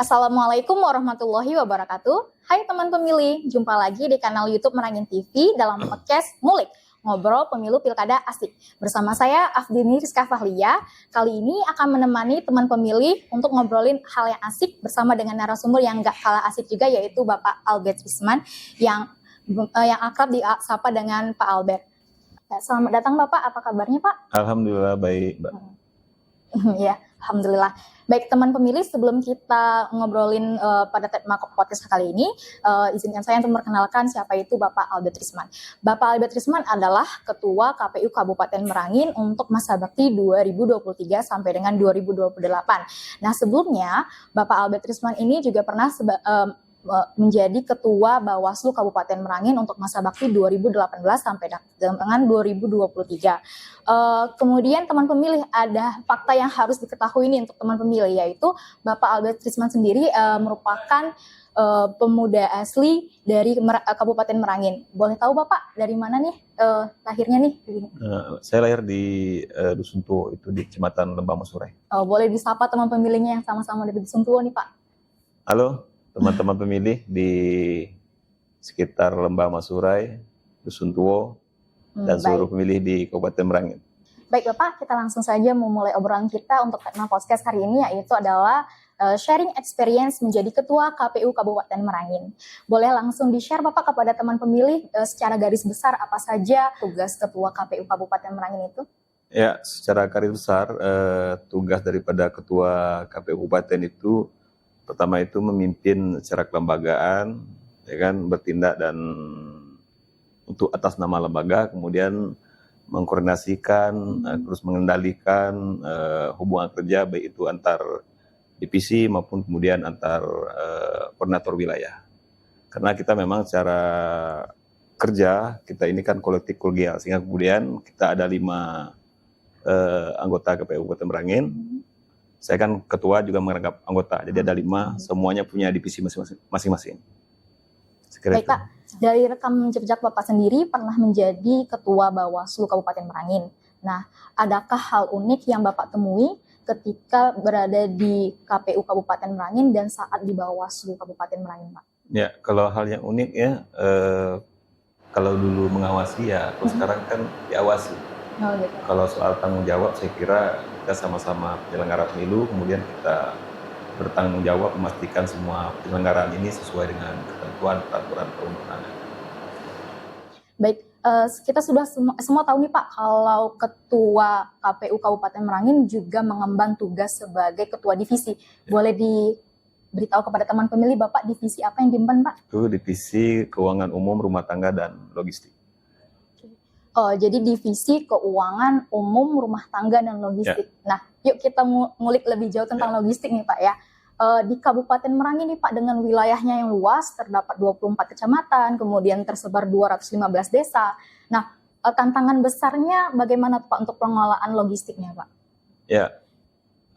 Assalamualaikum warahmatullahi wabarakatuh. Hai teman pemilih, jumpa lagi di kanal YouTube Merangin TV dalam podcast Ngulik, Ngobrol Pemilu Pilkada Asik. Bersama saya Afdini Rizka Fahlia. Kali ini akan menemani teman pemilih untuk ngobrolin hal yang asik bersama dengan narasumber yang gak kalah asik juga, yaitu Bapak Albert Trisman yang akrab disapa dengan Pak Albert. Selamat datang Bapak, apa kabarnya Pak? Alhamdulillah baik, Mbak. Ya, alhamdulillah. Baik teman pemilih, sebelum kita ngobrolin pada tema podcast kali ini, izinkan saya untuk memperkenalkan siapa itu Bapak Albert Trisman. Bapak Albert Trisman adalah Ketua KPU Kabupaten Merangin untuk masa bakti 2023 sampai dengan 2028. Nah, sebelumnya Bapak Albert Trisman ini juga pernah menjadi Ketua Bawaslu Kabupaten Merangin untuk masa bakti 2018 sampai dengan 2023. Kemudian teman pemilih, ada fakta yang harus diketahui ini untuk teman pemilih, yaitu Bapak Albert Trisman sendiri merupakan pemuda asli dari Kabupaten Merangin. Boleh tahu Bapak dari mana nih lahirnya nih? Saya lahir di Dusun Tuo, itu di Kecamatan Lembah Masurai. Boleh disapa teman pemilihnya yang sama-sama dari Dusun Tuo nih Pak. Halo teman-teman pemilih di sekitar Lembah Masurai, Dusun Tuo, dan seluruh pemilih di Kabupaten Merangin. Baik Bapak, kita langsung saja memulai obrolan kita untuk tema podcast hari ini, yaitu adalah sharing experience menjadi Ketua KPU Kabupaten Merangin. Boleh langsung di-share Bapak kepada teman pemilih secara garis besar apa saja tugas Ketua KPU Kabupaten Merangin itu? Ya, secara garis besar tugas daripada Ketua KPU Kabupaten itu pertama itu memimpin secara kelembagaan, ya kan, bertindak dan untuk atas nama lembaga, kemudian mengkoordinasikan, terus mengendalikan hubungan kerja baik itu antar divisi maupun kemudian antar koordinator wilayah. Karena kita memang secara kerja kita ini kan kolektif kolegial, sehingga kemudian kita ada 5 anggota KPU Kabupaten Merangin. Saya kan ketua juga merangkap anggota, jadi ada 5, semuanya punya divisi masing-masing. Baik Pak, dari rekam jejak Bapak sendiri pernah menjadi Ketua Bawaslu Kabupaten Merangin. Nah, adakah hal unik yang Bapak temui ketika berada di KPU Kabupaten Merangin dan saat di Bawaslu Kabupaten Merangin, Pak? Ya, kalau hal yang unik ya, kalau dulu mengawasi ya, terus sekarang kan diawasi. Oh, gitu. Kalau soal tanggung jawab, saya kira kita sama-sama penyelenggara pemilu, kemudian kita bertanggung jawab memastikan semua penyelenggaraan ini sesuai dengan ketentuan peraturan perundang-undangan. Baik, kita sudah semua tahu nih Pak, kalau Ketua KPU Kabupaten Merangin juga mengemban tugas sebagai Ketua Divisi. Boleh diberitahu kepada teman pemilih Bapak divisi apa yang diemban Pak? Itu Divisi Keuangan Umum, Rumah Tangga, dan Logistik. Jadi divisi keuangan umum, rumah tangga, dan logistik. Ya. Nah, yuk kita ngulik lebih jauh tentang logistik nih Pak ya. Di Kabupaten Merangin nih Pak, dengan wilayahnya yang luas, terdapat 24 kecamatan, kemudian tersebar 215 desa. Nah, tantangan besarnya bagaimana Pak untuk pengelolaan logistiknya Pak? Ya,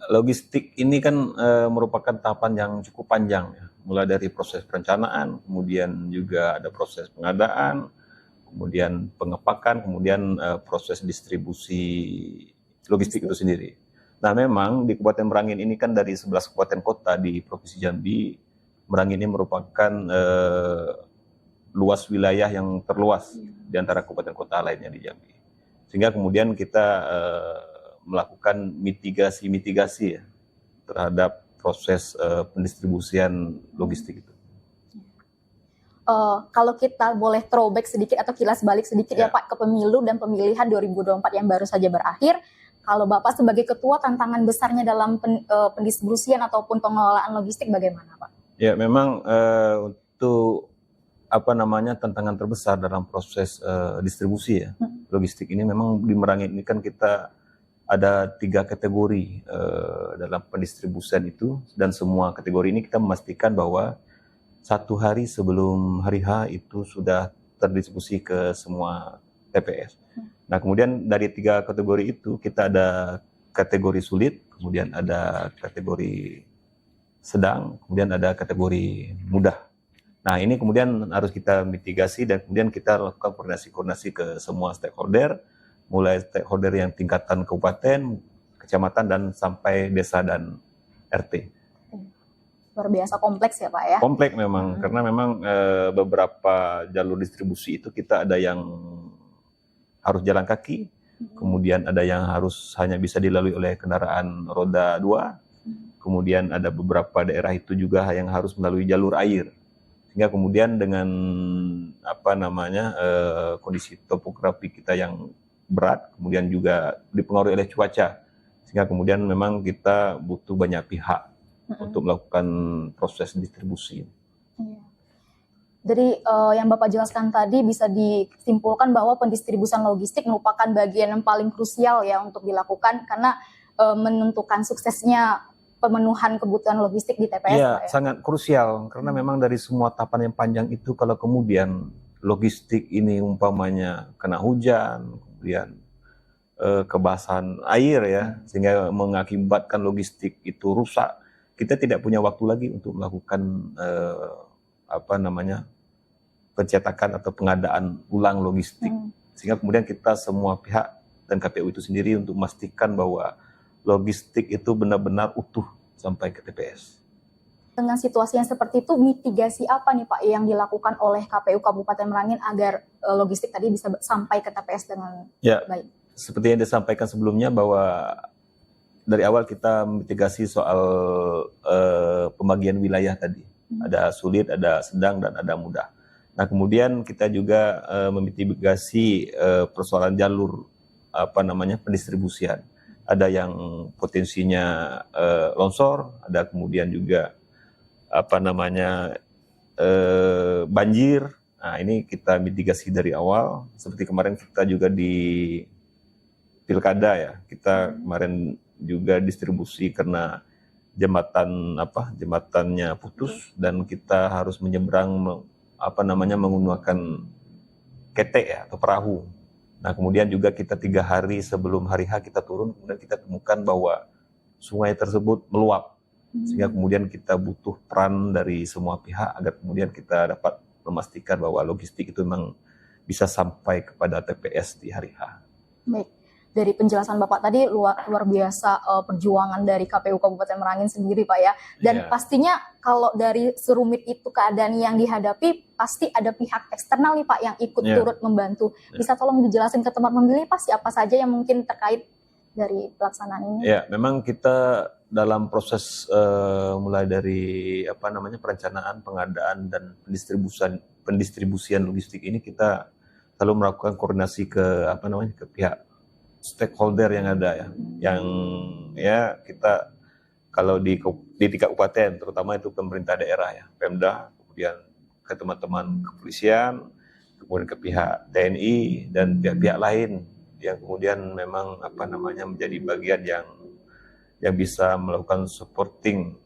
logistik ini kan merupakan tahapan yang cukup panjang ya. Mulai dari proses perencanaan, kemudian juga ada proses pengadaan, kemudian pengepakan, kemudian proses distribusi logistik itu sendiri. Nah, memang di Kabupaten Merangin ini kan dari 11 kabupaten kota di Provinsi Jambi, Merangin ini merupakan luas wilayah yang terluas di antara kabupaten kota lainnya di Jambi. Sehingga kemudian kita melakukan mitigasi ya terhadap proses pendistribusian logistik itu. Kalau kita boleh throwback sedikit atau kilas balik sedikit ya Pak ke pemilu dan pemilihan 2024 yang baru saja berakhir, kalau Bapak sebagai ketua tantangan besarnya dalam pendistribusian ataupun pengelolaan logistik bagaimana Pak? Ya memang untuk tantangan terbesar dalam proses distribusi ya logistik ini memang di Merangin ini kan kita ada 3 kategori dalam pendistribusian itu, dan semua kategori ini kita memastikan bahwa 1 hari sebelum hari H itu sudah terdistribusi ke semua TPS. Nah, kemudian dari 3 kategori itu kita ada kategori sulit, kemudian ada kategori sedang, kemudian ada kategori mudah. Nah, ini kemudian harus kita mitigasi dan kemudian kita lakukan koordinasi ke semua stakeholder, mulai stakeholder yang tingkatan kabupaten, kecamatan, dan sampai desa dan RT. Luar biasa kompleks ya Pak ya. Kompleks memang, karena memang beberapa jalur distribusi itu kita ada yang harus jalan kaki, kemudian ada yang harus hanya bisa dilalui oleh kendaraan roda 2, kemudian ada beberapa daerah itu juga yang harus melalui jalur air. Sehingga kemudian dengan kondisi topografi kita yang berat, kemudian juga dipengaruhi oleh cuaca, sehingga kemudian memang kita butuh banyak pihak untuk melakukan proses distribusi. Iya. Dari yang Bapak jelaskan tadi bisa disimpulkan bahwa pendistribusian logistik merupakan bagian yang paling krusial ya untuk dilakukan karena menentukan suksesnya pemenuhan kebutuhan logistik di TPS. Iya, Pak, ya? sangat krusial karena memang dari semua tahapan yang panjang itu kalau kemudian logistik ini umpamanya kena hujan, kemudian kebasahan air ya, sehingga mengakibatkan logistik itu rusak, kita tidak punya waktu lagi untuk melakukan pencetakan atau pengadaan ulang logistik. Sehingga kemudian kita semua pihak dan KPU itu sendiri untuk memastikan bahwa logistik itu benar-benar utuh sampai ke TPS. Dengan situasi yang seperti itu, mitigasi apa nih Pak yang dilakukan oleh KPU Kabupaten Merangin agar logistik tadi bisa sampai ke TPS dengan baik? Seperti yang disampaikan sebelumnya bahwa dari awal kita mitigasi soal pembagian wilayah tadi. Ada sulit, ada sedang, dan ada mudah. Nah kemudian kita juga memitigasi persoalan jalur pendistribusian. Ada yang potensinya longsor, ada kemudian juga banjir. Nah ini kita mitigasi dari awal. Seperti kemarin kita juga di Pilkada ya, kita kemarin juga distribusi karena jembatannya putus dan kita harus menyeberang menggunakan ketek ya atau perahu. Nah kemudian juga kita 3 hari sebelum hari H kita turun, kemudian kita temukan bahwa sungai tersebut meluap, sehingga kemudian kita butuh peran dari semua pihak agar kemudian kita dapat memastikan bahwa logistik itu memang bisa sampai kepada TPS di hari H. Baik. Dari penjelasan Bapak tadi luar biasa perjuangan dari KPU Kabupaten Merangin sendiri Pak ya. Dan pastinya kalau dari serumit itu keadaan yang dihadapi pasti ada pihak eksternal nih Pak yang ikut turut membantu. Bisa tolong dijelasin ke teman pemilih Pak siapa saja yang mungkin terkait dari pelaksanaan ini? Ya, memang kita dalam proses mulai dari perencanaan, pengadaan dan pendistribusian logistik ini kita selalu melakukan koordinasi ke pihak stakeholder yang ada ya, yang ya kita kalau di tingkat kabupaten terutama itu pemerintah daerah ya, Pemda, kemudian ke teman-teman kepolisian, kemudian ke pihak TNI dan pihak-pihak lain yang kemudian memang menjadi bagian yang bisa melakukan supporting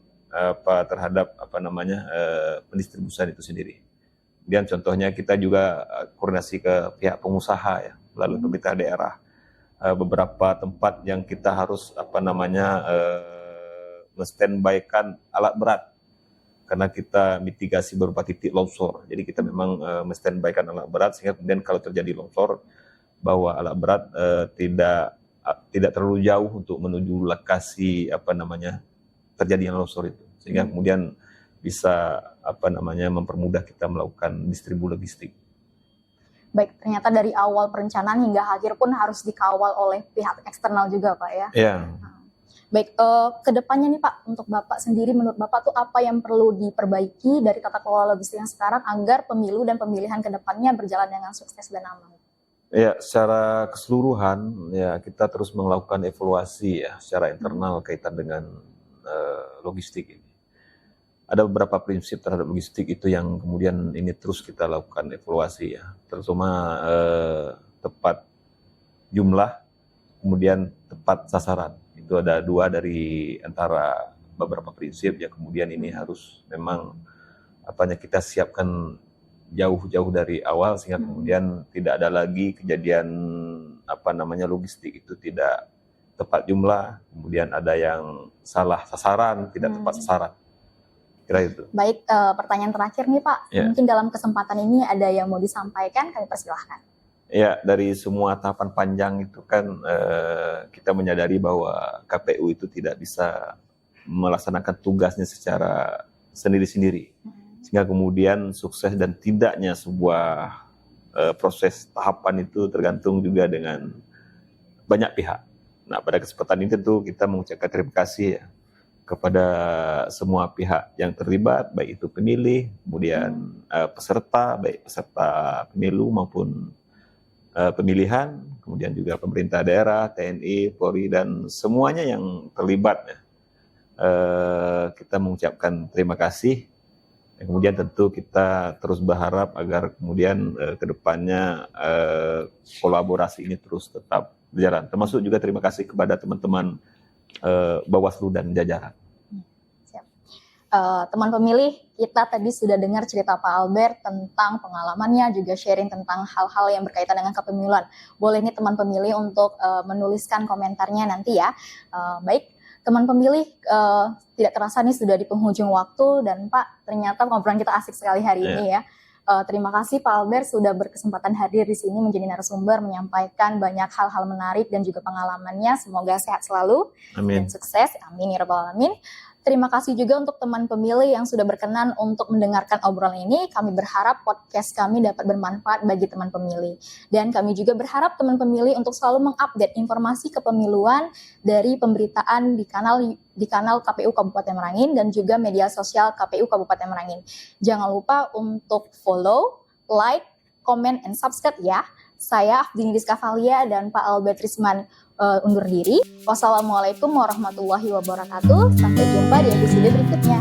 terhadap pendistribusian itu sendiri. Kemudian contohnya kita juga koordinasi ke pihak pengusaha ya, melalui pemerintah daerah. Beberapa tempat yang kita harus men-standby-kan alat berat karena kita mitigasi berupa titik longsor. Jadi kita memang men-standby-kan alat berat sehingga kemudian kalau terjadi longsor bahwa alat berat tidak terlalu jauh untuk menuju lokasi terjadinya longsor itu. Sehingga kemudian bisa mempermudah kita melakukan distribusi logistik. Baik, ternyata dari awal perencanaan hingga akhir pun harus dikawal oleh pihak eksternal juga Pak ya. Iya. Baik, kedepannya nih Pak, untuk Bapak sendiri menurut Bapak tuh apa yang perlu diperbaiki dari tata kelola logistik yang sekarang agar pemilu dan pemilihan kedepannya berjalan dengan sukses dan aman? Ya, secara keseluruhan ya kita terus melakukan evaluasi ya secara internal kaitan dengan logistik ini. Ada beberapa prinsip terhadap logistik itu yang kemudian ini terus kita lakukan evaluasi ya, terutama tepat jumlah, kemudian tepat sasaran. Itu ada 2 dari antara beberapa prinsip ya, kemudian ini harus memang kita siapkan jauh-jauh dari awal sehingga kemudian tidak ada lagi kejadian logistik itu tidak tepat jumlah, kemudian ada yang salah sasaran, tidak tepat sasaran. Kira itu. Baik, pertanyaan terakhir nih Pak, mungkin dalam kesempatan ini ada yang mau disampaikan, kami persilahkan. Ya, dari semua tahapan panjang itu kan kita menyadari bahwa KPU itu tidak bisa melaksanakan tugasnya secara sendiri-sendiri. Sehingga kemudian sukses dan tidaknya sebuah proses tahapan itu tergantung juga dengan banyak pihak. Nah, pada kesempatan ini tentu kita mengucapkan terima kasih ya kepada semua pihak yang terlibat, baik itu pemilih, kemudian peserta, baik peserta pemilu maupun pemilihan, kemudian juga pemerintah daerah, TNI, Polri, dan semuanya yang terlibat. Ya. Kita mengucapkan terima kasih. Dan kemudian tentu kita terus berharap agar kemudian ke depannya kolaborasi ini terus tetap berjalan. Termasuk juga terima kasih kepada teman-teman Bawaslu dan jajaran. Teman pemilih, kita tadi sudah dengar cerita Pak Albert tentang pengalamannya, juga sharing tentang hal-hal yang berkaitan dengan kepemiluan. Boleh nih teman pemilih untuk menuliskan komentarnya nanti ya. Baik, teman pemilih, tidak terasa nih sudah di penghujung waktu, dan Pak, ternyata ngobrolan kita asik sekali hari ini ya. Terima kasih Pak Albert sudah berkesempatan hadir di sini menjadi narasumber, menyampaikan banyak hal-hal menarik dan juga pengalamannya. Semoga sehat selalu dan sukses. Amin ya rabbal alamin. Terima kasih juga untuk teman pemilih yang sudah berkenan untuk mendengarkan obrolan ini. Kami berharap podcast kami dapat bermanfaat bagi teman pemilih. Dan kami juga berharap teman pemilih untuk selalu mengupdate informasi kepemiluan dari pemberitaan di kanal KPU Kabupaten Merangin dan juga media sosial KPU Kabupaten Merangin. Jangan lupa untuk follow, like, comment, and subscribe ya. Saya Afdini Rizkavalia dan Pak Albert Trisman undur diri. Wassalamualaikum warahmatullahi wabarakatuh. Sampai jumpa di episode berikutnya.